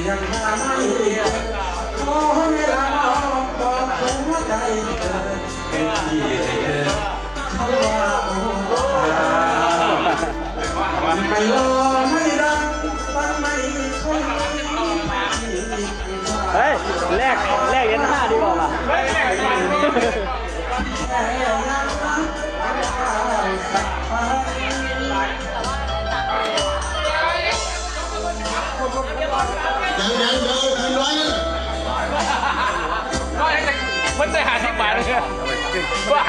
ยังหาไม่ขอเวลาบอกหัวใจเป็นที่เขาว่าโอ้ไม่รอไม่รักมันไม่ค่อยเฮ้ยแลกเย็นห้าดีกว่าป่ะมันจะหาที่บาทเลยว่า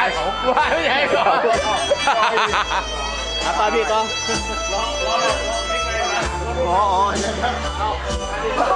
ไม่ใช่หรอไปพี่ก็อ๋อ